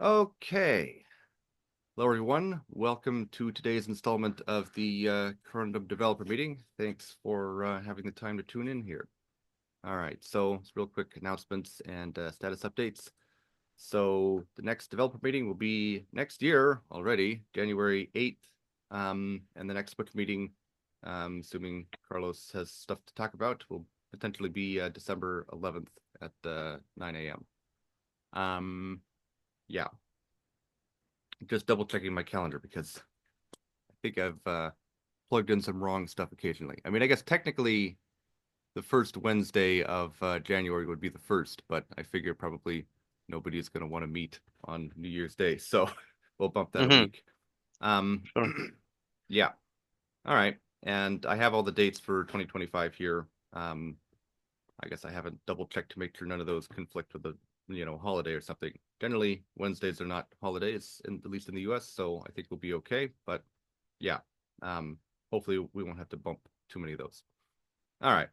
Okay. Hello, everyone. Welcome to today's installment of the Corundum developer meeting. Thanks for having the time to tune in here. All right, so real quick announcements and status updates. So the next developer meeting will be next year already, January 8th. And the next Switch meeting, assuming Carlos has stuff to talk about, will potentially be December 11th at 9 a.m. Yeah, just double checking my calendar because I think I've plugged in some wrong stuff occasionally. I mean, I guess technically the first Wednesday of January would be the first, but I figure probably nobody's going to want to meet on New Year's Day, so we'll bump that a Mm-hmm. week. Um, Sure. yeah, all right. And I have all the dates for 2025 here. I guess I haven't double checked to make sure none of those conflict with a holiday or something. Generally, Wednesdays are not holidays, at least in the US, so I think we'll be okay. But yeah, um, hopefully we won't have to bump too many of those. All right,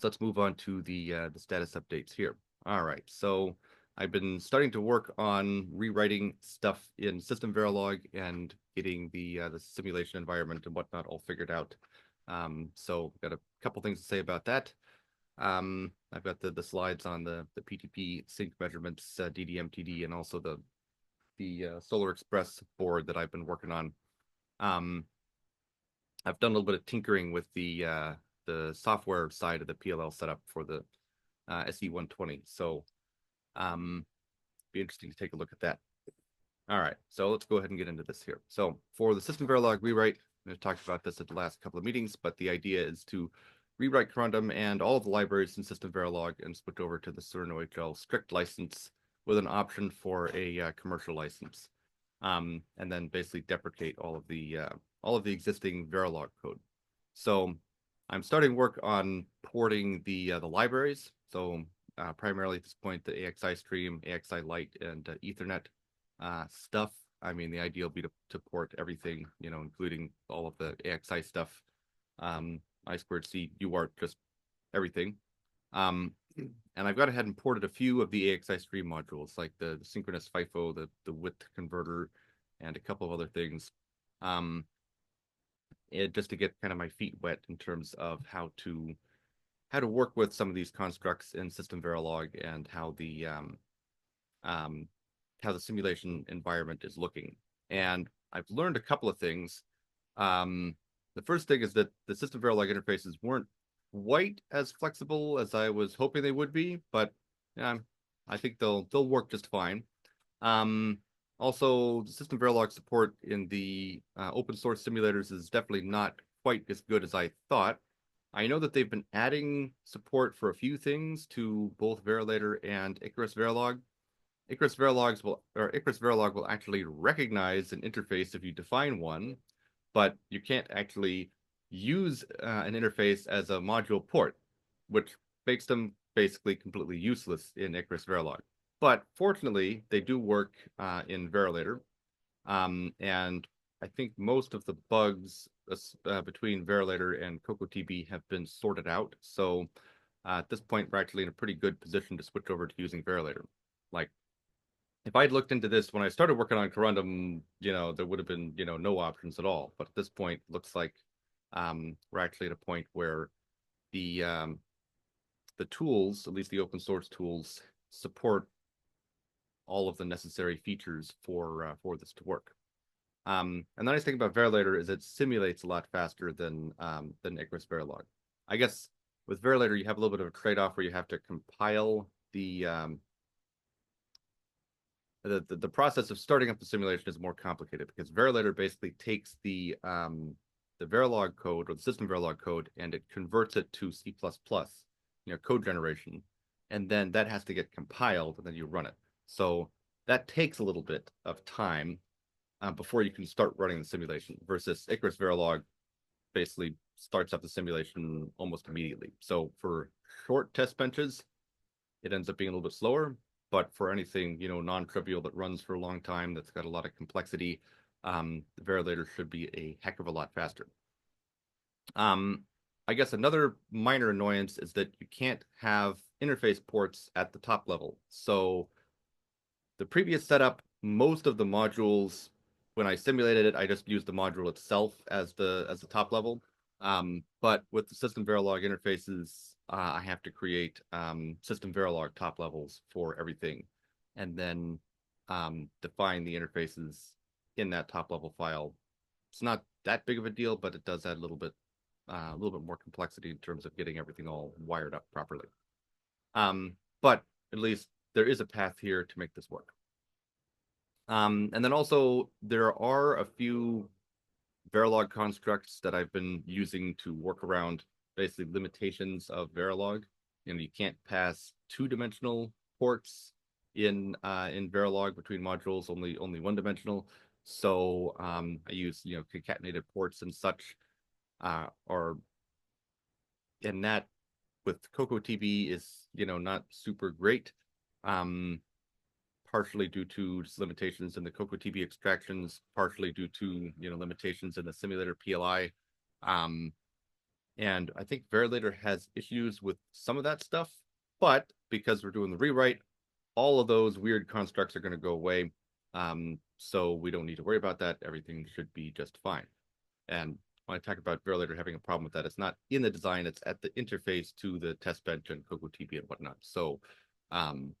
so let's move on to the status updates here. All right, so I've been starting to work on rewriting stuff in System Verilog and getting the simulation environment and whatnot all figured out. So got a couple things to say about that. I've got the slides on the PTP sync measurements, DDMTD, and also the Solar Express board that I've been working on. Um, I've done a little bit of tinkering with the software side of the PLL setup for the SE120. So be interesting to take a look at that. All right, so let's go ahead and get into this here. So for the System Verilog rewrite, I've talked about this at the last couple of meetings, but the idea is to rewrite Corundum and all of the libraries in System Verilog and switch over to the CERN OHL strict license with an option for a commercial license, and then basically deprecate all of the existing Verilog code. So I'm starting work on porting the libraries. So primarily at this point, the AXI stream, AXI Lite, and Ethernet stuff. I mean, the idea will be to port everything, including all of the AXI stuff, I squared C, UART, just everything. Um, and I've got ahead and ported a few of the AXI stream modules, like the synchronous FIFO, the width converter, and a couple of other things. Um, just to get kind of my feet wet in terms of how to work with some of these constructs in System Verilog and um, how the simulation environment is looking. And I've learned a couple of things. The first thing is that the System Verilog interfaces weren't quite as flexible as I was hoping they would be, but yeah, I think they'll work just fine. Um, Also, the System Verilog support in the open source simulators is definitely not quite as good as I thought. I know that they've been adding support for a few things to both Verilator and Icarus Verilog. Icarus Verilog will actually recognize an interface if you define one, but you can't actually use an interface as a module port, which makes them basically completely useless in Icarus Verilog. But fortunately, they do work in Verilator, and I think most of the bugs between Verilator and CocoaTB have been sorted out. So at this point, we're actually in a pretty good position to switch over to using Verilator. Like, if I'd looked into this when I started working on Corundum, there would have been, no options at all. But at this point, looks like we're actually at a point where the tools, at least the open source tools, support all of the necessary features for this to work. And the nice thing about Verilator is it simulates a lot faster than Icarus Verilog. I guess with Verilator you have a little bit of a trade-off where you have to compile the process of starting up the simulation is more complicated because Verilator basically takes the Verilog code or the system Verilog code and it converts it to C++, code generation, and then that has to get compiled and then you run it. So that takes a little bit of time before you can start running the simulation versus Icarus Verilog basically starts up the simulation almost immediately. So for short test benches, it ends up being a little bit slower. But for anything, non-trivial that runs for a long time, that's got a lot of complexity, the Verilator should be a heck of a lot faster. I guess another minor annoyance is that you can't have interface ports at the top level. So the previous setup most of the modules, when I simulated it, I just used the module itself as the top level. But with the system Verilog interfaces, I have to create system Verilog top levels for everything, and then define the interfaces in that top level file. It's not that big of a deal, but it does add a little bit more complexity in terms of getting everything all wired up properly. But at least there is a path here to make this work. And then also there are a few Verilog constructs that I've been using to work around basically limitations of Verilog. You know, you can't pass two-dimensional ports in Verilog between modules, only one-dimensional. So I use concatenated ports and such, or and that with CocoaTV is not super great. Um, Partially due to limitations in the CocoaTV extractions, partially due to limitations in the simulator PLI. Um, and I think Verilator has issues with some of that stuff, but because we're doing the rewrite, all of those weird constructs are going to go away. So we don't need to worry about that. Everything should be just fine. And when I talk about Verilator having a problem with that, it's not in the design, it's at the interface to the test bench and CocoaTV and whatnot. So um,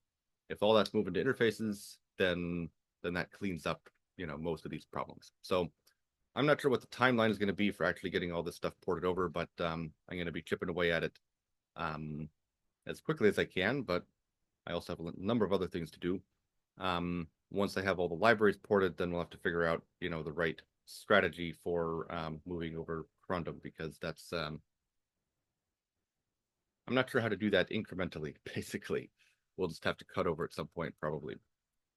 if all that's moving to interfaces, then that cleans up most of these problems. So I'm not sure what the timeline is going to be for actually getting all this stuff ported over, but I'm going to be chipping away at it um, as quickly as I can. But I also have a number of other things to do. Once I have all the libraries ported, then we'll have to figure out the right strategy for moving over Corundum, because that's I'm not sure how to do that incrementally. Basically, we'll just have to cut over at some point probably.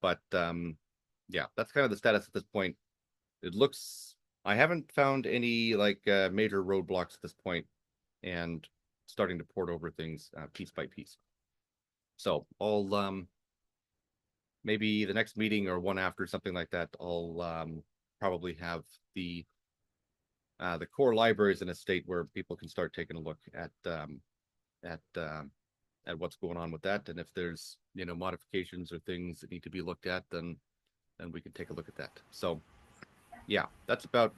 But yeah, that's kind of the status at this point. It looks I haven't found any like major roadblocks at this point, and starting to port over things piece by piece. So I'll maybe the next meeting or one after, something like that, I'll probably have the core libraries in a state where people can start taking a look at at what's going on with that, and if there's modifications or things that need to be looked at, then we can take a look at that. So yeah, that's about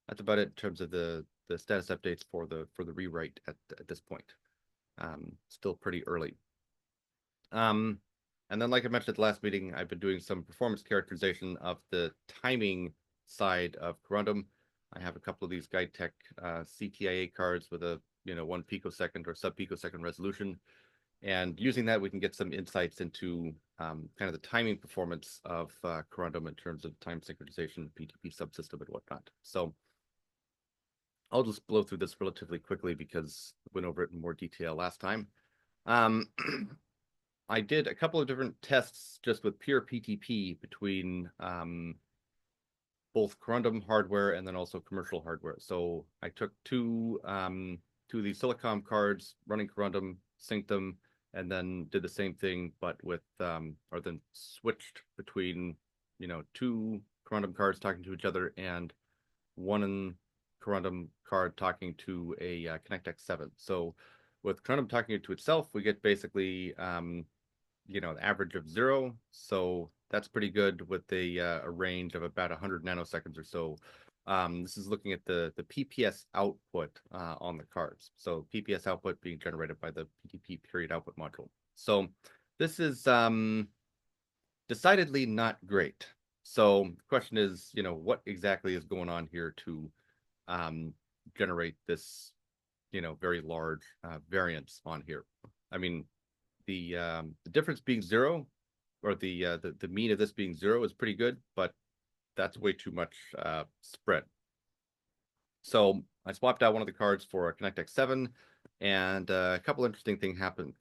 it in terms of the status updates for the rewrite at this point. Still pretty early. Um, and then, like I mentioned at the last meeting, I've been doing some performance characterization of the timing side of Corundum. I have a couple of these GuideTech CTIA cards with a 1 picosecond or sub-picosecond resolution, and using that we can get some insights into kind of the timing performance of Corundum in terms of time synchronization, PTP subsystem, and whatnot. So I'll just blow through this relatively quickly because I went over it in more detail last time. Um, I did a couple of different tests just with pure PTP between both Corundum hardware and then also commercial hardware. So I took two of these Silicom cards running Corundum, synced them, and then did the same thing, but with or then switched between two Corundum cards talking to each other and one Corundum card talking to a ConnectX-7. So with Corundum talking to itself, we get basically the average of 0. So that's pretty good with a range of about 100 nanoseconds or so. This is looking at the PPS output on the cards. So PPS output being generated by the PTP period output module. So this is decidedly not great. So the question is, what exactly is going on here to generate this, very large variance on here? I mean, the difference being 0, or the mean of this being 0 is pretty good, but that's way too much spread. So I swapped out one of the cards for a ConnectX-7, and a couple interesting things happened.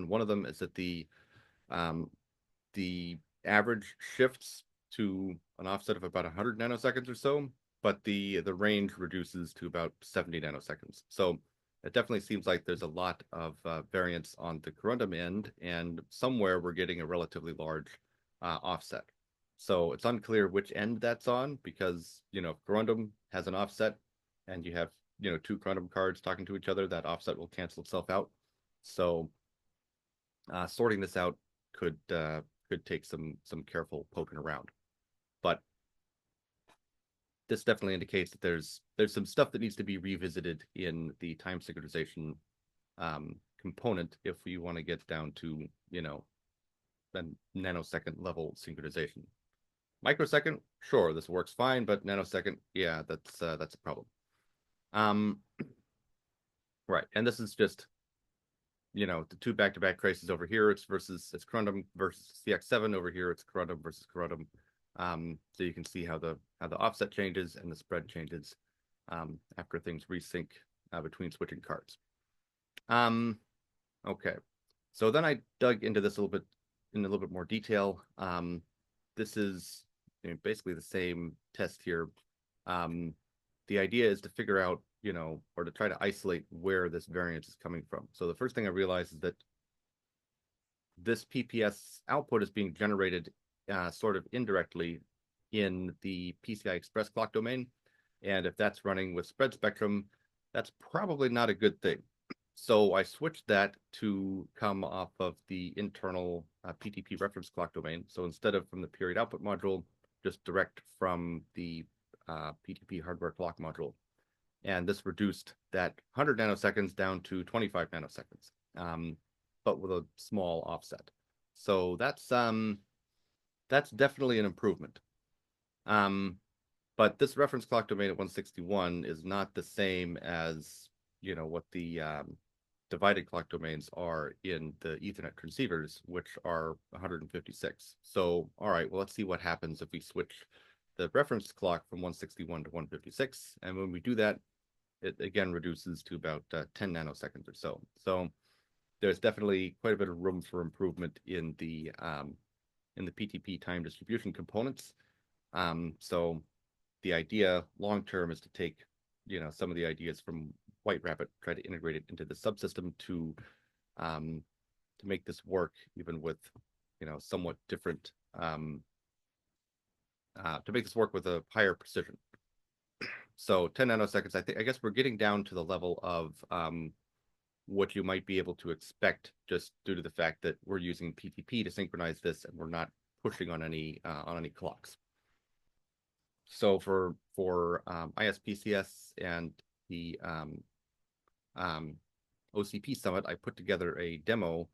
One of them is that the average shifts to an offset of about 100 nanoseconds or so, but the range reduces to about 70 nanoseconds. So it definitely seems like there's a lot of variance on the Corundum end, and somewhere we're getting a relatively large offset. So it's unclear which end that's on, because if Corundum has an offset and you have two Corundum cards talking to each other, that offset will cancel itself out. So sorting this out could could take some careful poking around. But this definitely indicates that there's some stuff that needs to be revisited in the time synchronization component if we want to get down to, you know, the nanosecond level synchronization. Microsecond, sure, this works fine, but nanosecond, yeah, that's a problem. Right, and this is just, you know, the two back-to-back traces over here. It's Corundum versus CX7 over here. It's Corundum versus Corundum. So you can see how the offset changes and the spread changes after things resync between switching cards. Okay, so then I dug into this a little bit more detail. This is, you know, basically the same test here. The idea is to figure out, you know, or to try to isolate where this variance is coming from. So the first thing I realized is that this PPS output is being generated sort of indirectly in the PCI Express clock domain. And if that's running with spread spectrum, that's probably not a good thing. So I switched that to come off of the internal PTP reference clock domain. So instead of from the period output module, just direct from the PTP hardware clock module. And this reduced that 100 nanoseconds down to 25 nanoseconds, but with a small offset. So that's definitely an improvement. But this reference clock domain at 161 is not the same as, you know, what the divided clock domains are in the Ethernet transceivers, which are 156. So, all right, well, let's see what happens if we switch the reference clock from 161 to 156. And when we do that, it again reduces to about 10 nanoseconds or so. So there's definitely quite a bit of room for improvement in the PTP time distribution components. So the idea long term is to take, you know, some of the ideas from White Rabbit, try to integrate it into the subsystem to make this work, even with, you know, somewhat different to make this work with a higher precision. So 10 nanoseconds, I guess we're getting down to the level of what you might be able to expect just due to the fact that we're using PTP to synchronize this and we're not pushing on any clocks. So for ISPCS and the OCP Summit, I put together a demo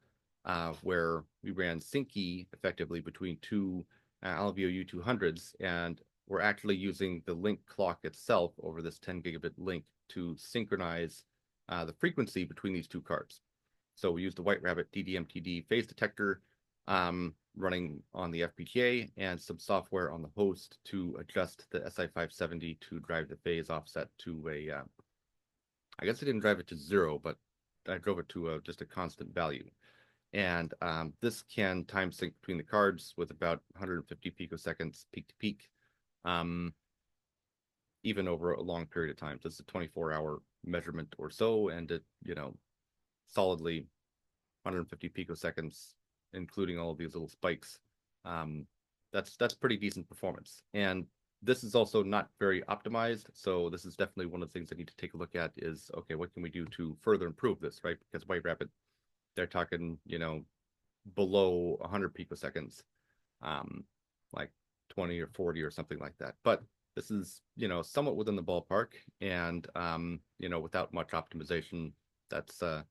where we ran Syncy effectively between two Alveo U200s, and we're actually using the link clock itself over this 10 gigabit link to synchronize the frequency between these two cards. So we used the White Rabbit DDMTD phase detector running on the FPGA and some software on the host to adjust the SI570 to drive the phase offset to a, I guess I didn't drive it to 0, but I drove it to just a constant value. And this can time sync between the cards with about 150 picoseconds peak to peak, even over a long period of time. So it's a 24-hour measurement or so, and it, you know, solidly 150 picoseconds, including all of these little spikes. That's pretty decent performance. And this is also not very optimized. So this is definitely one of the things I need to take a look at is, okay, what can we do to further improve this, right? Because White Rabbit, they're talking, you know, below 100 picoseconds, like 20 or 40 or something like that. But this is, you know, somewhat within the ballpark, and you know, without much optimization, that's a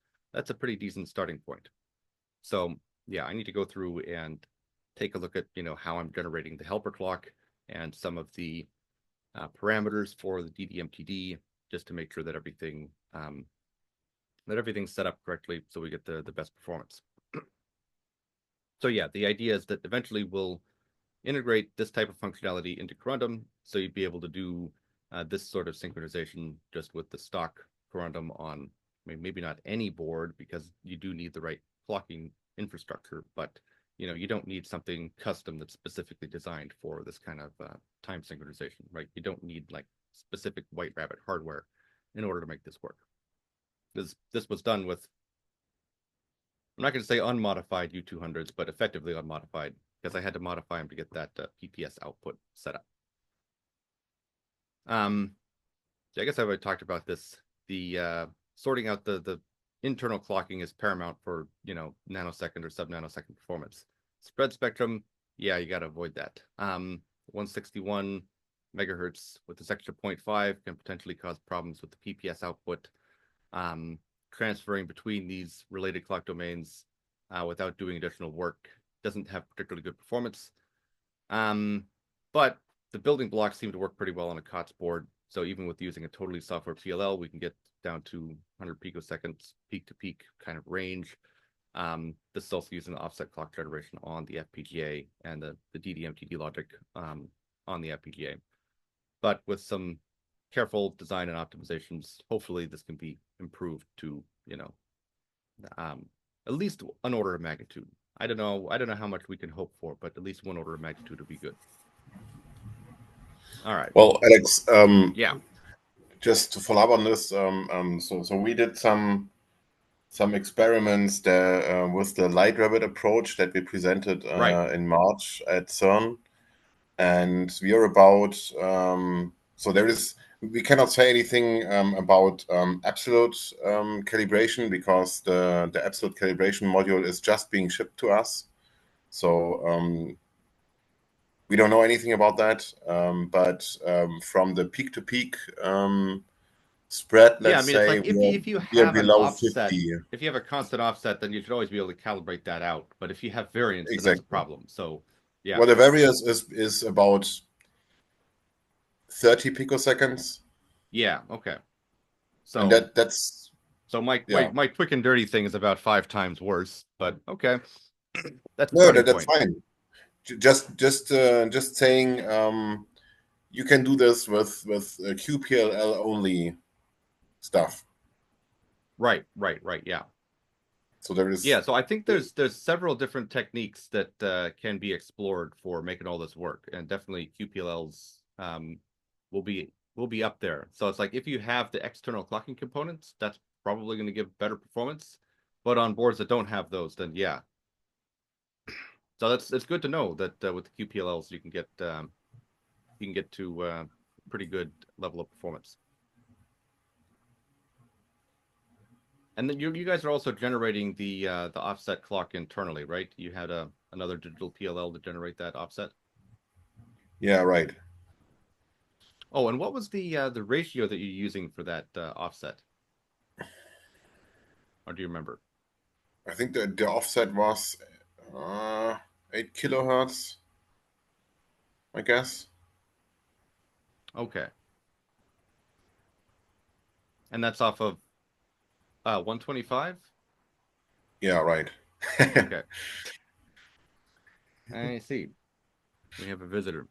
pretty decent starting point. So yeah, I need to go through and take a look at, you know, how I'm generating the helper clock and some of the parameters for the DDMTD, just to make sure that everything's set up correctly so we get the best performance. So yeah, the idea is that eventually we'll integrate this type of functionality into Corundum, so you'd be able to do this sort of synchronization just with the stock Corundum on, I mean, maybe not any board, because you do need the right clocking infrastructure, but you know, you don't need something custom that's specifically designed for this kind of time synchronization, right? You don't need like specific White Rabbit hardware in order to make this work. This was done with, I'm not going to say unmodified U200s, but effectively unmodified, because I had to modify them to get that PPS output set up. So I guess I've already talked about this. The sorting out the internal clocking is paramount for, you know, nanosecond or sub-nanosecond performance. Spread spectrum, yeah, you got to avoid that. 161 megahertz with this extra 0.5 can potentially cause problems with the PPS output. Um, Transferring between these related clock domains without doing additional work doesn't have particularly good performance. But the building blocks seem to work pretty well on a COTS board. So even with using a totally software PLL, we can get down to 100 picoseconds peak to peak kind of range. This is also using the offset clock generation on the FPGA and the DDMTD logic on the FPGA. But with some careful design and optimizations, hopefully this can be improved to, at least an order of magnitude. I don't know how much we can hope for, but at least one order of magnitude would be good. All right. Well, Alex, Yeah. just to follow up on this, so we did some experiments there with the light rabbit approach that we presented Right. in March at CERN, and we are about so there is we cannot say anything about absolute calibration because the absolute calibration module is just being shipped to us, so we don't know anything about that. But from the peak to peak spread, Yeah, I let's mean, it's say like if you we are have an below offset, 50. if you have a constant offset, then you should always be able to calibrate that out. But if you have variance, then that's a Exactly. problem. So, yeah. Well, the variance is about 30 picoseconds, Yeah. Okay. and So, that's so yeah. my quick and dirty thing is about 5 times worse, but okay, that's a No, starting that's point. fine. Just saying, you can do this with QPLL only stuff. Right. Yeah. So there is Yeah. So I think there's several different techniques that can be explored for making all this work, and definitely QPLLs will be up there. So it's like if you have the external clocking components, that's probably going to give better performance. But on boards that don't have those, then yeah. So it's good to know that with the QPLLs you can get to pretty good level of performance. And then you guys are also generating the offset clock internally, right? You had another digital PLL to generate that offset. yeah, right. Oh, and what was the ratio that you're using for that offset? Or do you remember? I think the offset was 8 kilohertz, I guess. Okay, and that's off of 125. Yeah, right. Okay, I see. We have a visitor.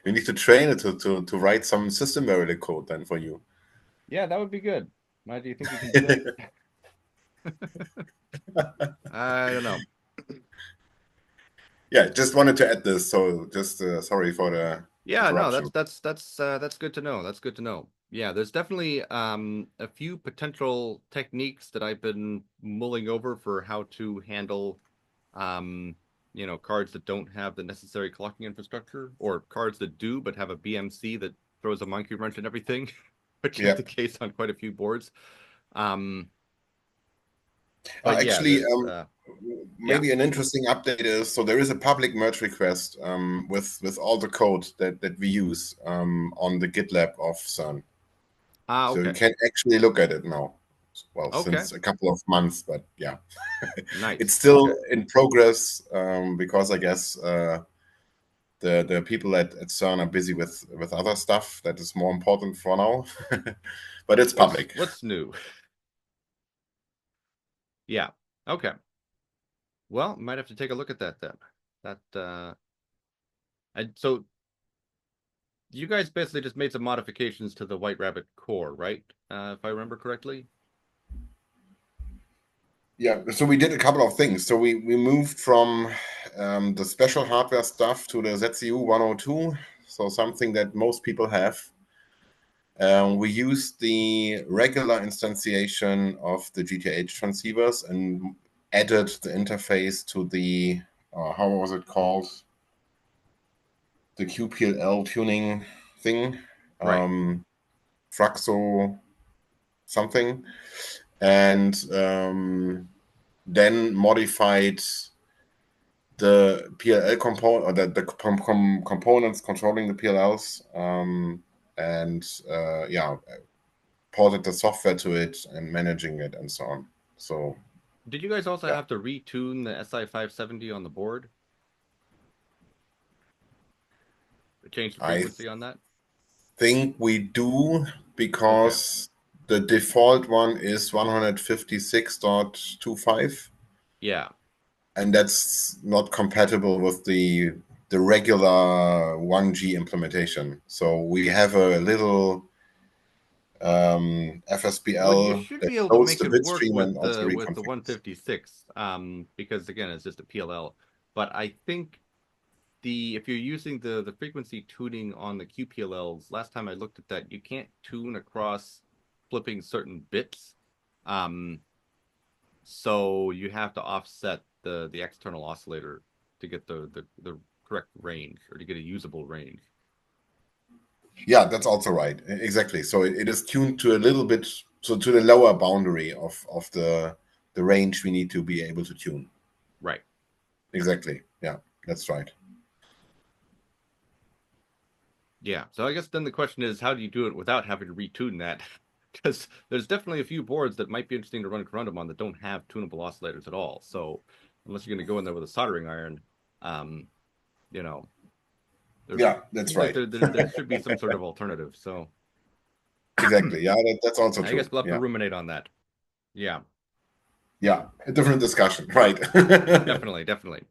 We need to train it to write some system variable code then for you. Yeah, that would be good. Do you think you can do that? I don't know. Yeah, just wanted to add this. So just sorry for the Yeah, no, interruption. that's good to know. That's good to know. Yeah, there's definitely a few potential techniques that I've been mulling over for how to handle cards that don't have the necessary clocking infrastructure, or cards that do but have a BMC that throws a monkey wrench and everything, which is Yeah. the case on quite a few boards. Um, but yeah, Actually, there's yeah. maybe an interesting update is so there is a public merge request with all the code that we use on the GitLab of CERN. Ah, So you okay. can actually look at it now. Well, Okay. since a couple of months, but yeah, it's Nice. still Okay. in progress because I guess the people at CERN are busy with other stuff that is more important for now. But it's public. What's new? Yeah. Okay. Well, might have to take a look at that then. That and so you guys basically just made some modifications to the White Rabbit core, right? If I remember correctly. Yeah, so we did a couple of things. So we moved from the special hardware stuff to the ZCU 102, so something that most people have. We used the regular instantiation of the GTH transceivers and added the interface to the, how was it called? The QPLL tuning thing, Right. Fraxo something. And then modified the PLL component or the components controlling the PLLs, and yeah, ported the software to it and managing it and so on. So Did you guys also yeah, have to retune the SI 570 on the board? Change the I frequency on that? think we do Okay. because the default one is 156.25, Yeah. and that's not compatible with the regular 1G implementation. So we have a little Well, you FSPL should that be able to loads make the it bit work stream and also with the reconfigures. 156, because again, it's just a PLL. But I think the if you're using the frequency tuning on the QPLLs, last time I looked at that, you can't tune across flipping certain bits. Um, so you have to offset the external oscillator to get the correct range or to get a usable range. Yeah, that's also right. Exactly. So it is tuned to a little bit, so to the lower boundary of the range we need to be able to tune. Right. Exactly. Yeah, that's right. Yeah. So I guess then the question is, how do you do it without having to retune that? Because there's definitely a few boards that might be interesting to run Corundum on that don't have tunable oscillators at all. So unless you're going to go in there with a soldering iron, um, you know, there Yeah, that's seems like right. there should be some sort of alternative. So Exactly. Yeah, that's also I guess true. we'll have to Yeah. ruminate on that. Yeah, Yeah. A different discussion. Right. definitely, definitely.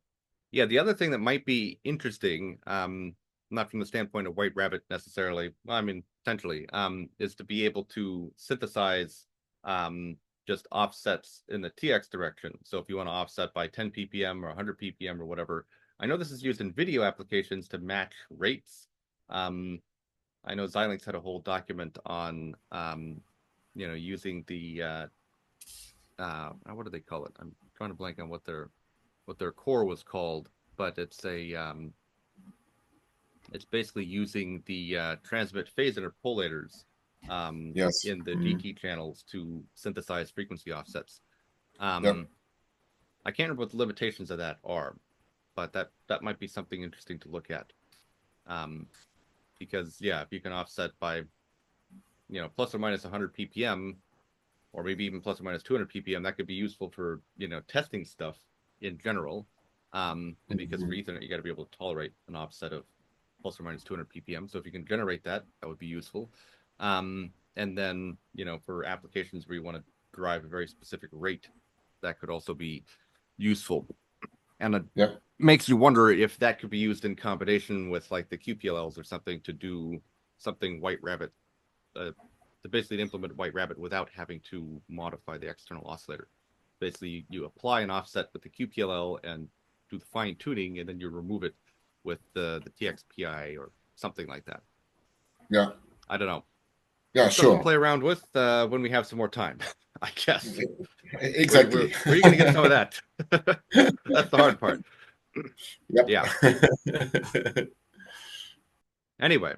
Yeah, the other thing that might be interesting, not from the standpoint of White Rabbit necessarily, well, I mean potentially, is to be able to synthesize just offsets in the TX direction. So if you want to offset by 10 ppm or 100 ppm or whatever, I know this is used in video applications to match rates. Um, I know Xilinx had a whole document on, using the what do they call it? I'm trying to blank on what their core was called, but it's basically using the transmit phase interpolators Yes. in the Mhm. DT channels to synthesize frequency offsets. Yep. Um, I can't remember what the limitations of that are, but that might be something interesting to look at. Um, because yeah, if you can offset by plus or minus 100 ppm, or maybe even plus or minus 200 ppm, that could be useful for testing stuff in general. Because for Mhm. Ethernet, you got to be able to tolerate an offset of plus or minus 200 ppm. So if you can generate that, that would be useful. And then for applications where you want to drive a very specific rate, that could also be useful. And it Yep. makes you wonder if that could be used in combination with like the QPLLs or something to do something White Rabbit, to basically implement White Rabbit without having to modify the external oscillator. Basically, you apply an offset with the QPLL and do the fine tuning, and then you remove it with the TXPI or something like that. Yeah. I don't know. Yeah. Stuff to Sure. play around with when we have some more time, I guess. Exactly. Where are you going to get some of that? That's the hard part. Yep. Yeah. Anyway,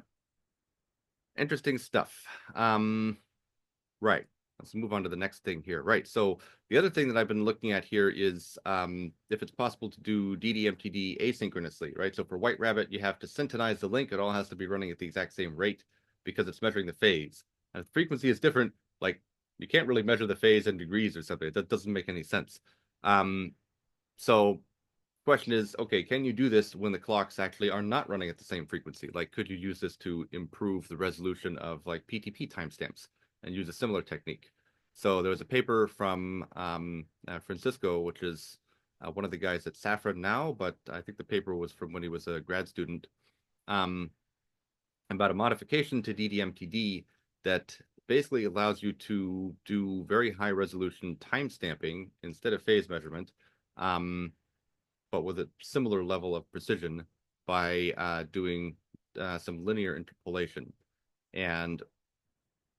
interesting stuff. Right. Let's move on to the next thing here. Right. So the other thing that I've been looking at here is if it's possible to do DDMTD asynchronously, right? So for White Rabbit, you have to synchronize the link. It all has to be running at the exact same rate because it's measuring the phase. And if the frequency is different, like you can't really measure the phase in degrees or something. That doesn't make any sense. Um, so question is, okay, can you do this when the clocks actually are not running at the same frequency? Like, could you use this to improve the resolution of like PTP timestamps and use a similar technique? So there was a paper from Francisco, which is one of the guys at Saffron now, but I think the paper was from when he was a grad student, um, about a modification to DDMTD that basically allows you to do very high resolution timestamping instead of phase measurement. But with a similar level of precision by doing some linear interpolation. And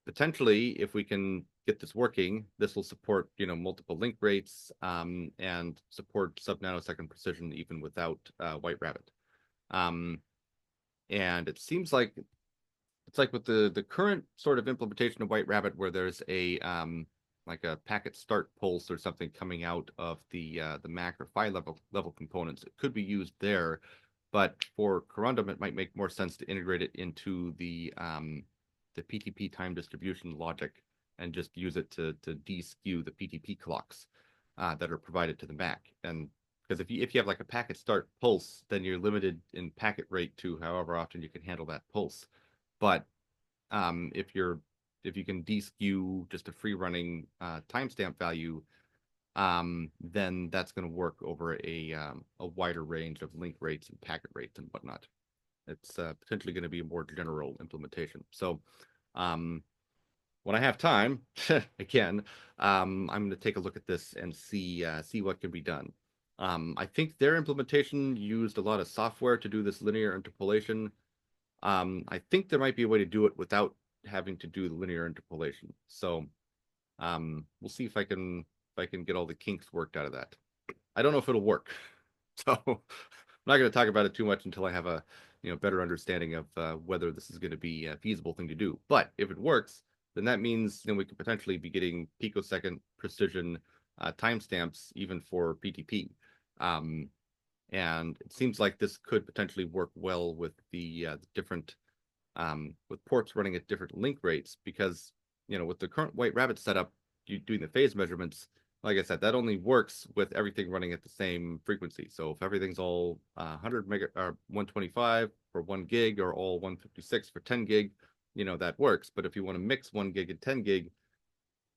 potentially, if we can get this working, this will support multiple link rates and support sub-nanosecond precision even without White Rabbit. Um, and it seems like it's like with the current sort of implementation of White Rabbit, where there's a like a packet start pulse or something coming out of the Mac or PHY level components. It could be used there, but for Corundum, it might make more sense to integrate it into the PTP time distribution logic and just use it to de-skew the PTP clocks that are provided to the Mac. And because if you have like a packet start pulse, then you're limited in packet rate to however often you can handle that pulse. But if you can deskew just a free running timestamp value, then that's going to work over a wider range of link rates and packet rates and whatnot. It's potentially going to be a more general implementation. So when I have time, again, I'm going to take a look at this and see what can be done. I think their implementation used a lot of software to do this linear interpolation. I think there might be a way to do it without having to do the linear interpolation. So we'll see if I can get all the kinks worked out of that. I don't know if it'll work, so I'm not going to talk about it too much until I have a better understanding of whether this is going to be a feasible thing to do. But if it works, then that means we could potentially be getting picosecond precision timestamps even for PTP. And it seems like this could potentially work well with the different with ports running at different link rates because with the current White Rabbit setup, you doing the phase measurements. Like I said, that only works with everything running at the same frequency. So if everything's all 100 mega or 125 for 1 gig or all 156 for 10 gig, that works. But if you want to mix 1 gig and 10 gig,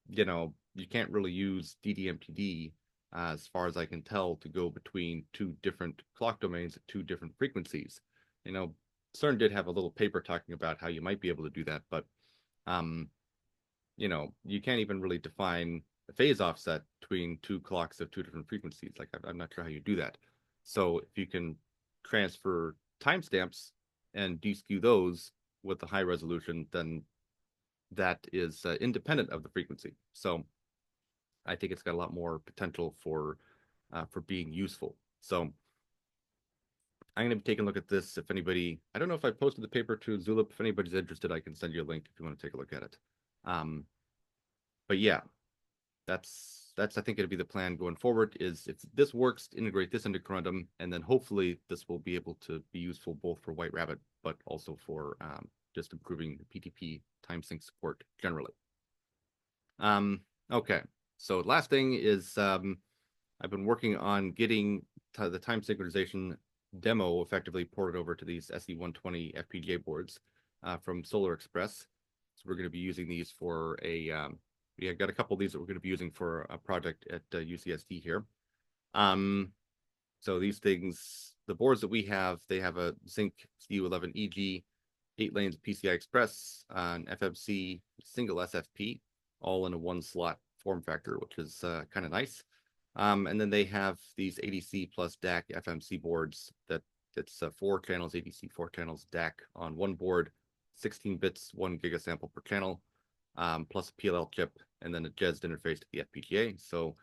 you can't really use DDMTD, as far as I can tell, to go between two different clock domains at two different frequencies. CERN did have a little paper talking about how you might be able to do that, but um, you can't even really define a phase offset between two clocks of two different frequencies. Like I'm not sure how you do that. So if you can transfer timestamps and deskew those with the high resolution, then that is independent of the frequency. So I think it's got a lot more potential for being useful. So I'm going to be taking a look at this. If anybody, I don't know if I posted the paper to Zulip. If anybody's interested, I can send you a link if you want to take a look at it. But yeah, that's I think it'll be the plan going forward. Is if this works, to integrate this into Corundum, and then hopefully this will be able to be useful both for White Rabbit, but also for just improving the PTP time sync support generally. Okay, so last thing is I've been working on getting the time synchronization demo effectively ported over to these SE120 FPGA boards from Solar Express. So we're going to be using these for we got a couple of these that we're going to be using for a project at UCSD here. So these things, the boards that we have, they have a Zinc CU11EG, 8 lanes PCI Express, an FMC, single SFP, all in a one slot form factor, which is kind of nice. And then they have these ADC plus DAC FMC boards that it's 4 channels ADC, 4 channels DAC on one board, 16 bits, 1 gigasample per channel, plus a PLL chip, and then a JESD interface to the FPGA. So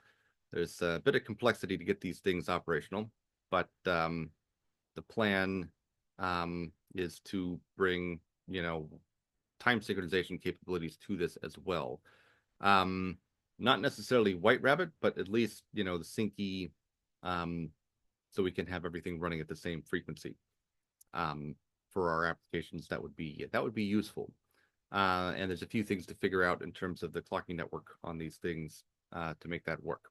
there's a bit of complexity to get these things operational, but the plan is to bring, time synchronization capabilities to this as well. Not necessarily White Rabbit, but at least, the Syncy, so we can have everything running at the same frequency. For our applications, that would be useful. And there's a few things to figure out in terms of the clocking network on these things to make that work.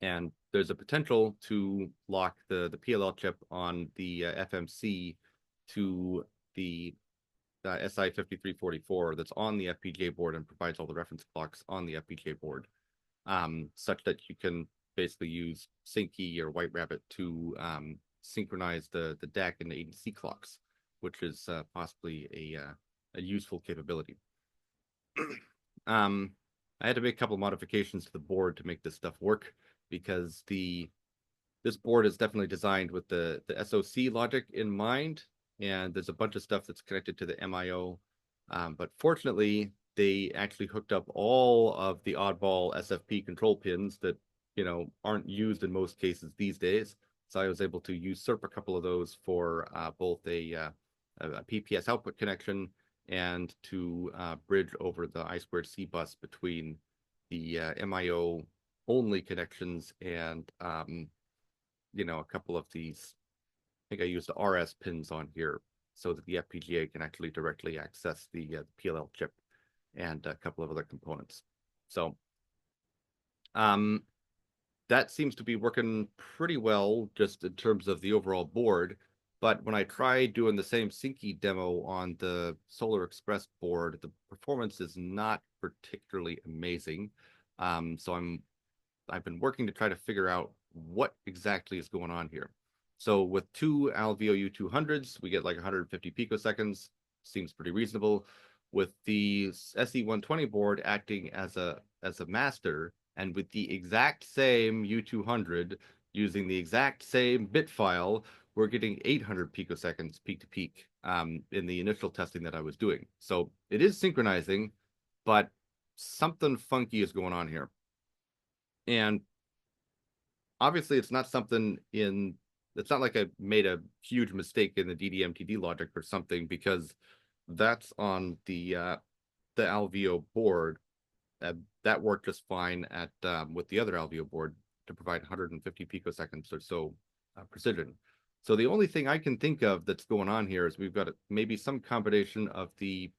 And there's a potential to lock the PLL chip on the FMC to the SI5344 that's on the FPGA board and provides all the reference clocks on the FPGA board, such that you can basically use Syncy or White Rabbit to synchronize the DAC and the ADC clocks, which is possibly a useful capability. I had to make a couple of modifications to the board to make this stuff work because this board is definitely designed with the SoC logic in mind, and there's a bunch of stuff that's connected to the MIO. But fortunately, they actually hooked up all of the oddball SFP control pins that aren't used in most cases these days. So I was able to usurp a couple of those for both a PPS output connection and to bridge over the I2C bus between MIO only connections and a couple of these. I think I used the RS pins on here so that the FPGA can actually directly access the PLL chip and a couple of other components. So um, that seems to be working pretty well just in terms of the overall board. But when I tried doing the same Syncy demo on the Solar Express board, the performance is not particularly amazing. So I've been working to try to figure out what exactly is going on here. So with two Alveo U200s, we get like 150 picoseconds. Seems pretty reasonable. With the SE120 board acting as a master, and with the exact same U200 using the exact same bit file, we're getting 800 picoseconds peak to peak in the initial testing that I was doing. So it is synchronizing, but something funky is going on here. And obviously it's not something in it's not like I made a huge mistake in the DDMTD logic or something because that's on the Alveo board. That worked just fine at with the other Alveo board to provide 150 picoseconds or so precision. So the only thing I can think of that's going on here is we've got maybe some combination of the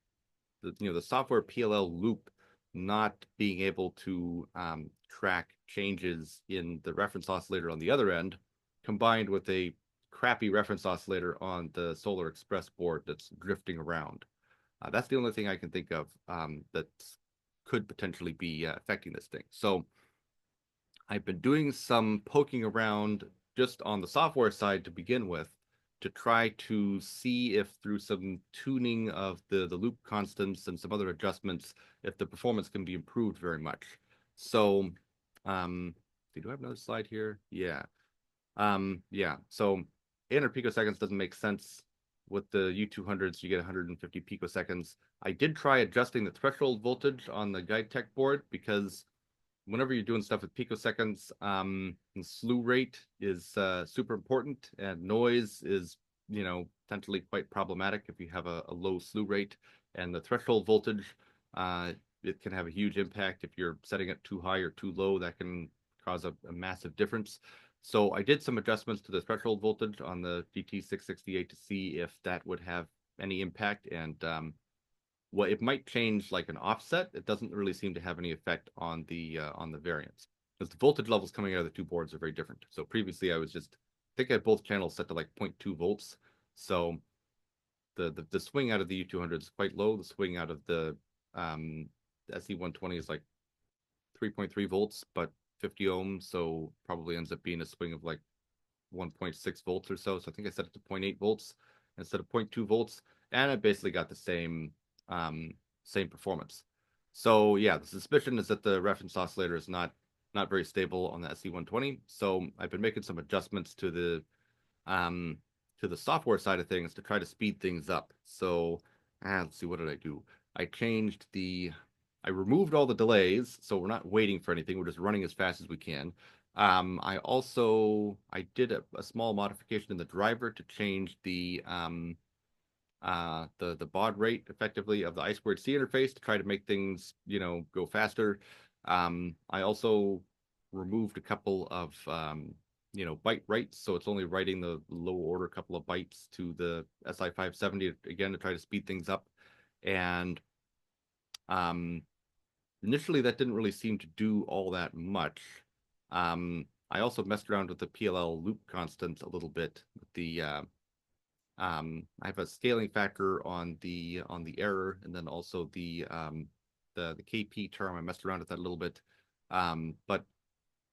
software PLL loop not being able to track changes in the reference oscillator on the other end, combined with a crappy reference oscillator on the Solar Express board that's drifting around. That's the only thing I can think of that could potentially be affecting this thing. So I've been doing some poking around just on the software side to begin with to try to see if through some tuning of the loop constants and some other adjustments, if the performance can be improved very much. So, do I have another slide here? Yeah. Yeah. So 800 picoseconds doesn't make sense. With the U200s, you get 150 picoseconds. I did try adjusting the threshold voltage on the GuideTech board because whenever you're doing stuff with picoseconds, slew rate is super important, and noise is, potentially quite problematic if you have a low slew rate. And the threshold voltage, it can have a huge impact if you're setting it too high or too low. That can cause a massive difference. So I did some adjustments to the threshold voltage on the GT668 to see if that would have any impact, and well, it might change like an offset. It doesn't really seem to have any effect on the variance because the voltage levels coming out of the two boards are very different. So previously, I think I had both channels set to like 0.2 volts. So the swing out of the U200 is quite low. The swing out of um, the SE120 is like 3.3 volts, but 50 ohms. So probably ends up being a swing of like 1.6 volts or so. So I think I set it to 0.8 volts instead of 0.2 volts, and I basically got the same performance. So yeah, the suspicion is that the reference oscillator is not very stable on the SE120. So I've been making some adjustments um, to the software side of things to try to speed things up. So let's see, what did I do? I removed all the delays, so we're not waiting for anything. We're just running as fast as we can. I did a small modification in the driver to change the baud rate effectively of the I2C interface to try to make things, go faster. I also removed a couple of byte writes, so it's only writing the low order couple of bytes to the SI570 again to try to speed things up. And um, initially that didn't really seem to do all that much. I also messed around with the PLL loop constant a little bit with I have a scaling factor on the error, and then also the KP term. I messed around with that a little bit, but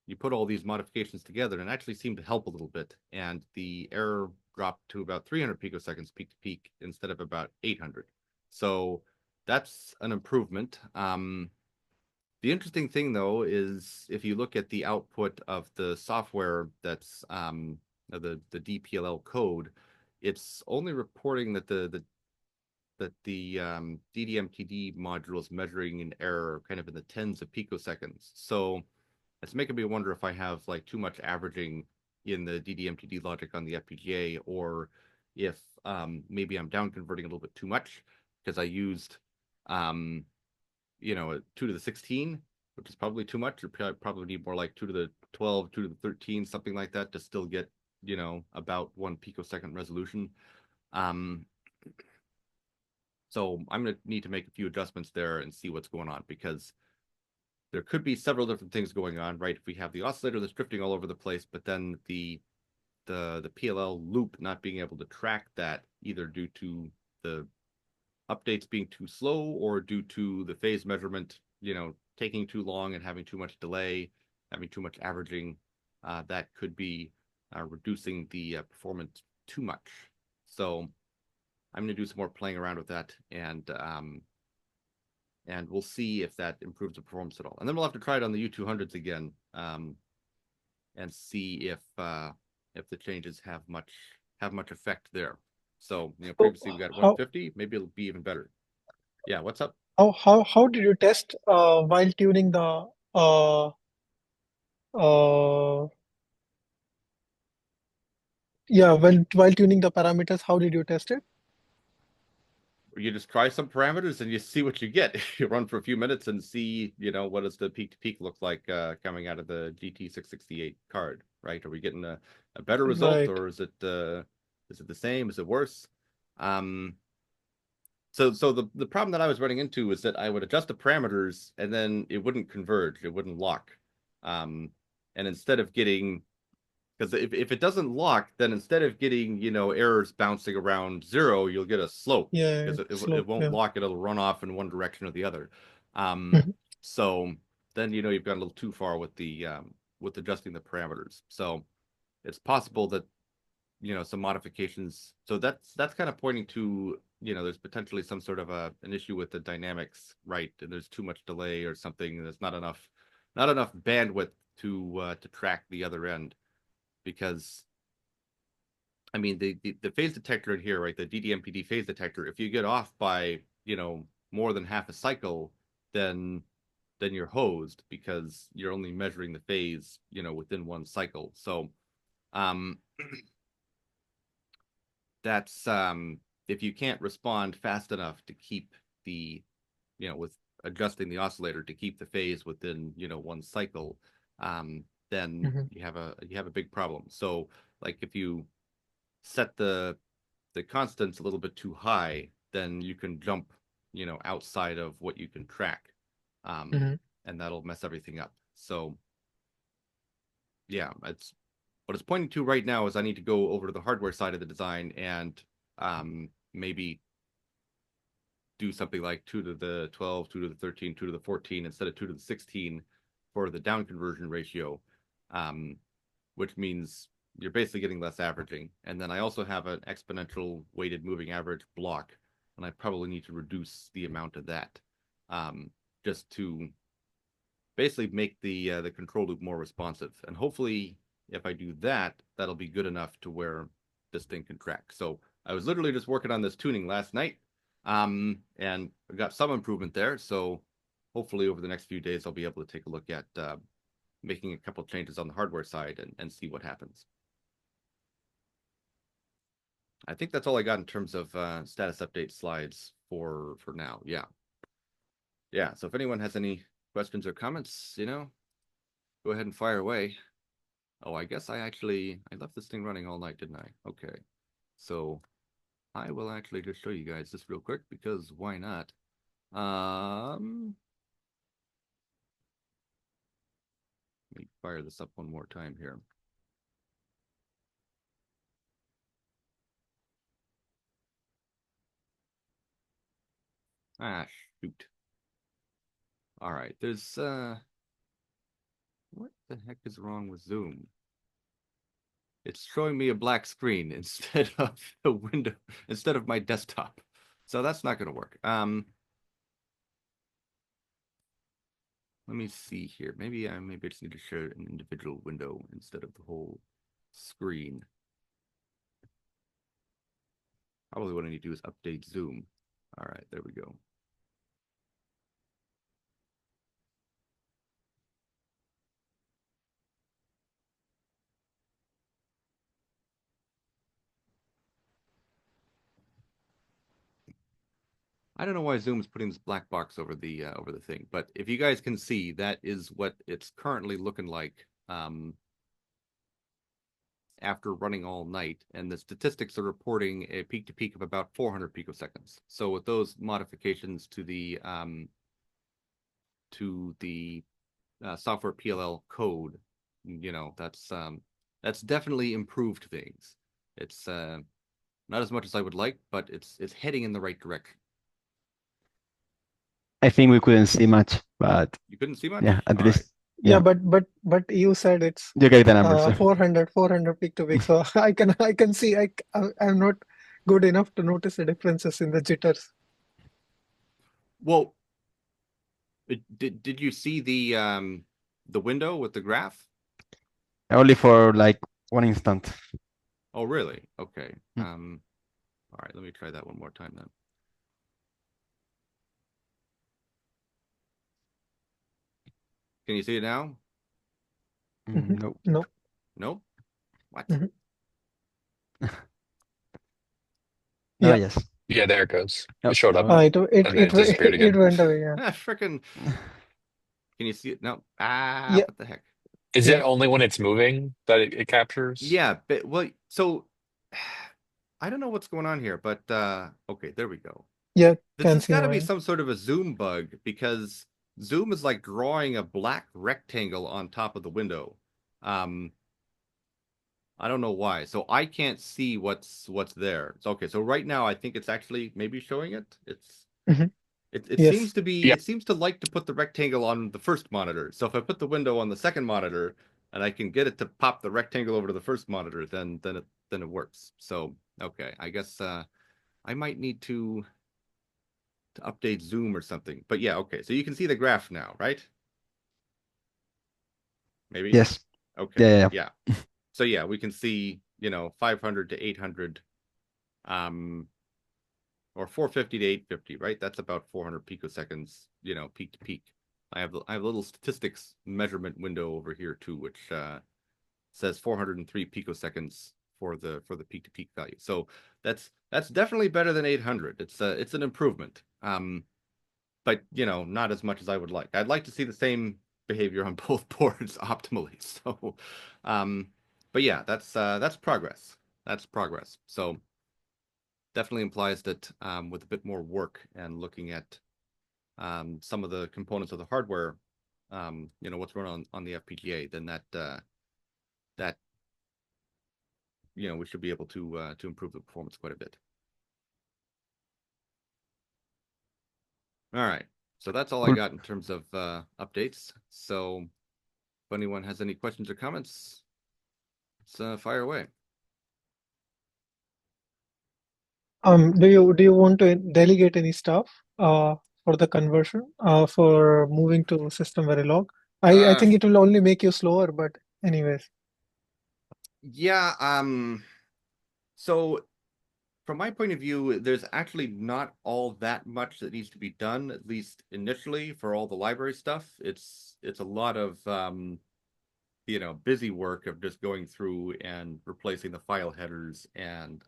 you put all these modifications together and it actually seemed to help a little bit. And the error dropped to about 300 picoseconds peak to peak instead of about 800. So that's an improvement. The interesting thing, though, is if you look at the output of the software that's the DPLL code, it's only reporting that the DDMTD module is measuring an error kind of in the tens of picoseconds. So it's making me wonder if I have like too much averaging in the DDMTD logic on the FPGA, or if maybe I'm down converting a little bit too much because I used 2 to the 16 which is probably too much. You probably need more like 2 to the 12, 2 to the 13, something like that to still get, about 1 picosecond resolution. Um, so I'm going to need to make a few adjustments there and see what's going on because there could be several different things going on, right? If we have the oscillator that's drifting all over the place, but then the PLL loop not being able to track that either due to the updates being too slow or due to the phase measurement, taking too long and having too much delay, having too much averaging, that could be reducing the performance too much. So I'm going to do some more playing around with that, and we'll see if that improves the performance at all. And then we'll have to try it on the U200s again, and see if the changes have much effect there. So So previously we got how 150, maybe it'll be even better. Yeah, what's up? how did you test while tuning the uh yeah while tuning the parameters? How did you test it? You just try some parameters and you see what you get. You run for a few minutes and see, what does the peak to peak look like coming out of the GT668 card, right? Are we getting a better result, Right. or is it the same? Is it worse? Um, so the problem that I was running into is that I would adjust the parameters and then it wouldn't converge, it wouldn't lock. Um, and instead of getting because if it doesn't lock, then instead of getting, errors bouncing around zero, you'll get a slope Yeah. because it Slope. won't Yeah. lock, it'll run off in one direction or the other. Um, Mhm. so then you've gone a little too far with adjusting the parameters. So it's possible that some modifications. So that's kind of pointing to there's potentially some sort of an issue with the dynamics, right? And there's too much delay or something. There's not enough bandwidth to track the other end because I mean the phase detector in here, right? The DDMPD phase detector. If you get off by more than half a cycle, then you're hosed because you're only measuring the phase within one cycle. So um, that's if you can't respond fast enough to keep the with adjusting the oscillator to keep the phase within one cycle, then Mhm. you have a big problem. So like if you set the constants a little bit too high, then you can jump outside of what you can track, um, Mhm. and that'll mess everything up. So yeah, it's what it's pointing to right now is I need to go over to the hardware side of the design and maybe do something like 2 to the 12, 2 to the 13, 2 to the 14 instead of 2 to the 16 for the down conversion ratio, um, which means you're basically getting less averaging. And then I also have an exponential weighted moving average block, and I probably need to reduce the amount of that, um, just to basically make the control loop more responsive. And hopefully, if I do that, that'll be good enough to where this thing can track. So I was literally just working on this tuning last night, and I got some improvement there. So hopefully, over the next few days, I'll be able to take a look at making a couple changes on the hardware side and see what happens. I think that's all I got in terms of status update slides for now. Yeah, yeah. So if anyone has any questions or comments, go ahead and fire away. Oh, I guess I left this thing running all night, didn't I? Okay. So I will actually just show you guys this real quick because why not? Let me fire this up one more time here. Ah, shoot. All right. What the heck is wrong with Zoom? It's showing me a black screen instead of the window, instead of my desktop. So that's not going to work. Let me see here. Maybe I just need to share an individual window instead of the whole screen. Probably what I need to do is update Zoom. All right, there we go. I don't know why Zoom's putting this black box over the thing, but if you guys can see, that is what it's currently looking like after running all night, and the statistics are reporting a peak to peak of about 400 picoseconds. So with those modifications to the software PLL code, that's definitely improved things. It's not as much as I would like, but it's heading in the right direction. I think we couldn't see much, but You couldn't see much? yeah, at All least Yeah, yeah, but you said it's you get the numbers. 400 peak to peak. So I can see I'm not good enough to notice the differences in the jitters. Well, did you see the window with the graph? Only for like one instant. Oh, really? Okay. Hmm. All right, let me try that one more time then. Can you see it now? No. No. Nope. What? Mhm. No, Yeah. yes. Yeah, there it goes. No, It showed up no. It and then it disappeared it again. went away. Yeah. Ah, frickin'. Can you see it? No. Ah, Yeah. what the heck? Is Yeah. it only when it's moving that it captures? Yeah, but well, so I don't know what's going on here, but okay, there we go. Yeah. This Can has see got to now. be Yeah. some sort of a zoom bug because Zoom is like drawing a black rectangle on top of the window. I don't know why. So I can't see what's there. So, okay, so right now I think it's actually maybe showing it. Mhm. It Yes. seems to be Yeah. it seems to like to put the rectangle on the first monitor. So if I put the window on the second monitor and I can get it to pop the rectangle over to the first monitor, then it works. So okay, I guess I might need to update Zoom or something. But yeah, okay. So you can see the graph now, right? Maybe. Yes. Okay. Yeah. Yeah. So yeah, we can see, 500 to 800 or 450 to 850, right? That's about 400 picoseconds, peak to peak. I have a little statistics measurement window over here too, which says 403 picoseconds for the peak to peak value. So that's definitely better than 800. It's an improvement. But not as much as I would like. I'd like to see the same behavior on both boards optimally. So, but yeah, that's progress. That's progress. So definitely implies that with a bit more work and looking at some of the components of the hardware, what's run on the FPGA, then that we should be able to improve the performance quite a bit. All right. So that's all I Cool. got in terms of updates. So if anyone has any questions or comments, let's fire away. Do you want to delegate any stuff for the conversion for moving to system Verilog? I think it will only make you slower, but anyways. Yeah, so from my point of view, there's actually not all that much that needs to be done, at least initially, for all the library stuff. It's a lot of busy work of just going through and replacing the file headers and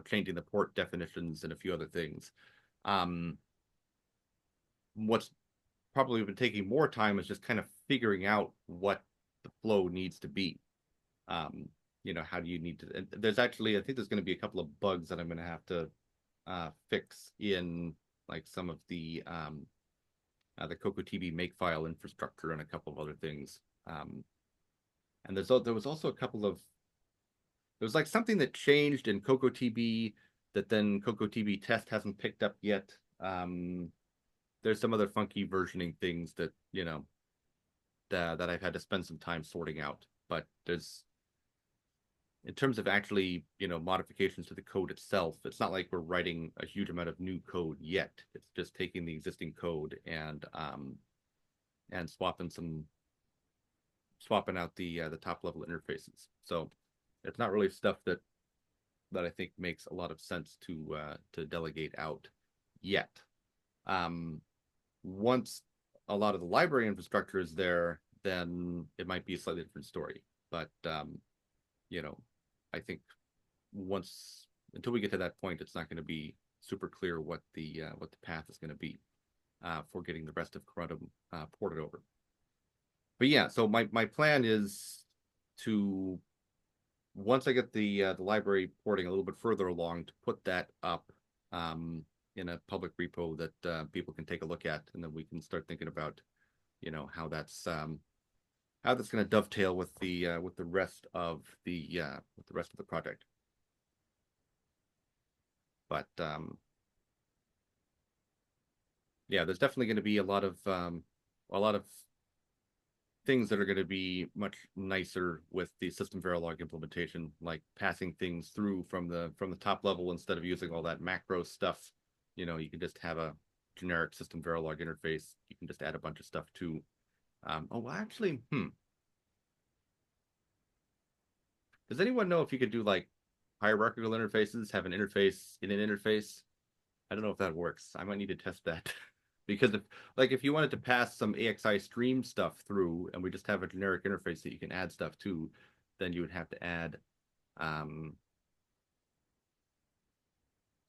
changing the port definitions and a few other things. What's probably been taking more time is just kind of figuring out what the flow needs to be. How do you need to? And there's actually, I think there's going to be a couple of bugs that I'm going to have to fix in like some of the CocoaTB makefile infrastructure and a couple of other things. And there was also a couple of there was like something that changed in CocoaTB that then CocoaTB test hasn't picked up yet. There's some other funky versioning things that that I've had to spend some time sorting out. But in terms of actually modifications to the code itself, it's not like we're writing a huge amount of new code yet. It's just taking the existing code and swapping out the top level interfaces. So it's not really stuff that I think makes a lot of sense to delegate out yet. Once a lot of the library infrastructure is there, then it might be a slightly different story. But I think until we get to that point, it's not going to be super clear what the path is going to be for getting the rest of Corundum ported over. But yeah, so my plan is to, once I get the library porting a little bit further along, to put that up in a public repo that people can take a look at, and then we can start thinking about, how that's going to dovetail with the rest of the project. But yeah, there's definitely going to be a lot of things that are going to be much nicer with the system Verilog implementation, like passing things through from the top level instead of using all that macro stuff. You can just have a generic system Verilog interface. You can just add a bunch of stuff to. Actually, does anyone know if you could do like hierarchical interfaces, have an interface in an interface? I don't know if that works. I might need to test that. Because if you wanted to pass some AXI stream stuff through and we just have a generic interface that you can add stuff to, then you would have to add,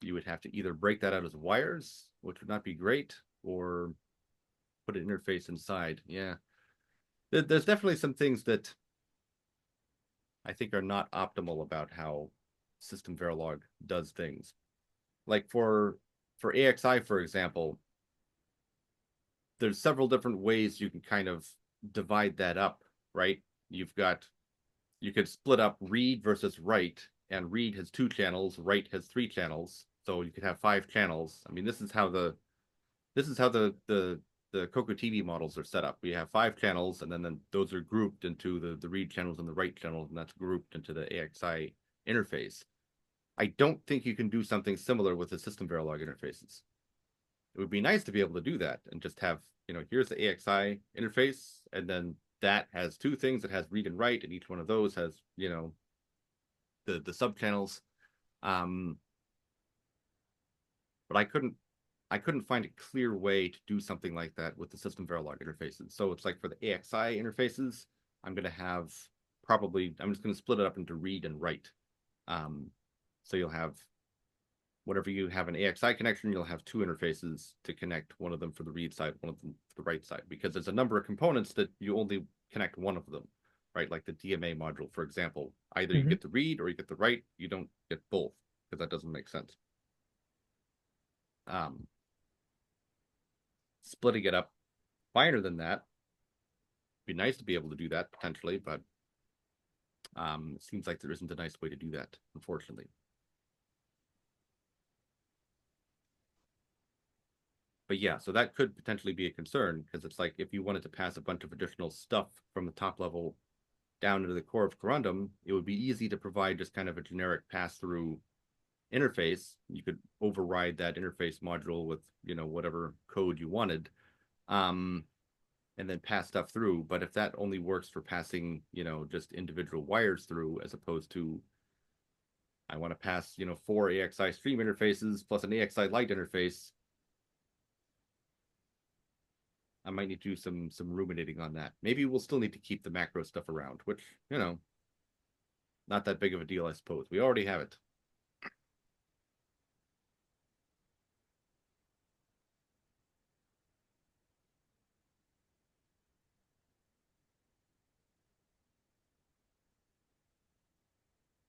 you would have to either break that out as wires, which would not be great, or put an interface inside. Yeah. There's definitely some things that I think are not optimal about how System Verilog does things. Like for AXI, for example, there's several different ways you can kind of divide that up, right? You could split up read versus write, and read has 2 channels, write has 3 channels, so you could have 5 channels. I mean, this is how the Coco TV models are set up. We have 5 channels, and then those are grouped into the read channels and the write channels, and that's grouped into the AXI interface. I don't think you can do something similar with the system Verilog interfaces. It would be nice to be able to do that and just have, here's the AXI interface, and then that has 2 things. It has read and write, and each one of those has, the sub channels. But I couldn't find a clear way to do something like that with the system Verilog interfaces. So it's like for the AXI interfaces, I'm just going to split it up into read and write. So you'll have, whenever you have an AXI connection, you'll have 2 interfaces to connect, one of them for the read side, one of them for the write side, because there's a number of components that you only connect one of them, right? Like the DMA module, for example. Either you get the read or you get the write. You don't get both, because that doesn't make sense. Splitting it up finer than that, be nice to be able to do that potentially, but it seems like there isn't a nice way to do that, unfortunately. But yeah, so that could potentially be a concern, because it's like if you wanted to pass a bunch of additional stuff from the top level down into the core of Corundum, it would be easy to provide just kind of a generic pass-through interface. You could override that interface module with, whatever code you wanted, and then pass stuff through. But if that only works for passing, just individual wires through, as opposed to, I want to pass, 4 AXI stream interfaces plus an AXI light interface, I might need to do some ruminating on that. Maybe we'll still need to keep the macro stuff around, which, not that big of a deal, I suppose. We already have it.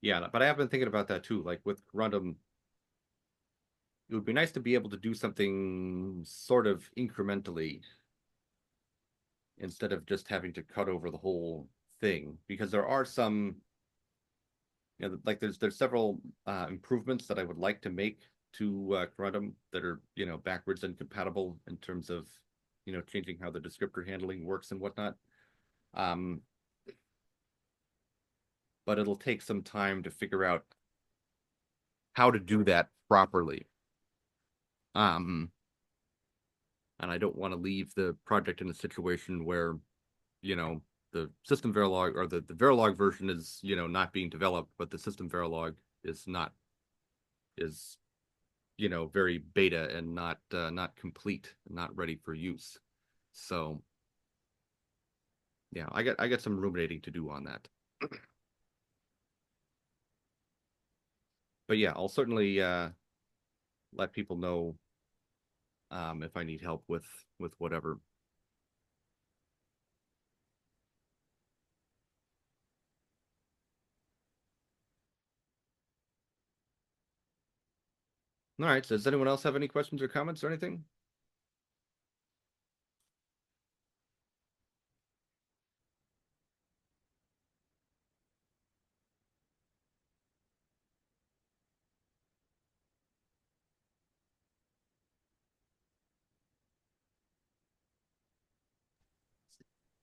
Yeah, but I have been thinking about that too. Like with Corundum, it would be nice to be able to do something sort of incrementally instead of just having to cut over the whole thing, because there are some, like there's several improvements that I would like to make to Corundum that are, backwards and compatible in terms of, changing how the descriptor handling works and whatnot. But it'll take some time to figure out how to do that properly. And I don't want to leave the project in a situation where, the system Verilog, or the Verilog version is, not being developed, but the system Verilog is very beta and not complete, not ready for use. So yeah, I got some ruminating to do on that. But yeah, I'll certainly let people know if I need help with whatever. All right. So does anyone else have any questions or comments or anything?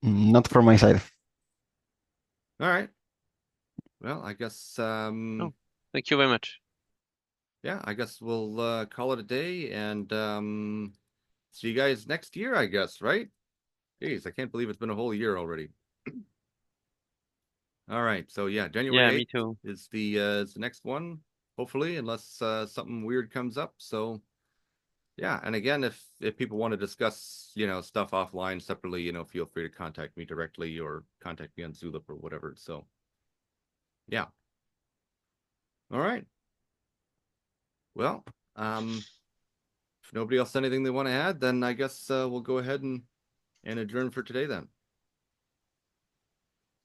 Not from my side. All right. Well, I guess Thank you very much. yeah, I guess we'll call it a day and see you guys next year, I guess, right? Jeez, I can't believe it's been a whole year already. All right, so yeah, January Yeah, me 8th too. is the next one, hopefully, unless something weird comes up. So yeah, and again, if people want to discuss, stuff offline separately, feel free to contact me directly or contact me on Zulip or whatever. So yeah. All right. Well, if nobody else has anything they want to add, then I guess we'll go ahead and adjourn for today then.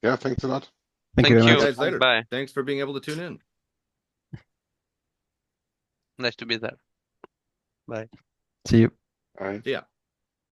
Yeah, thanks a lot. Thank you Thank very See much. you guys later. Bye. Thanks for being able to tune in. Nice to be there. Bye. See you. Bye. See ya.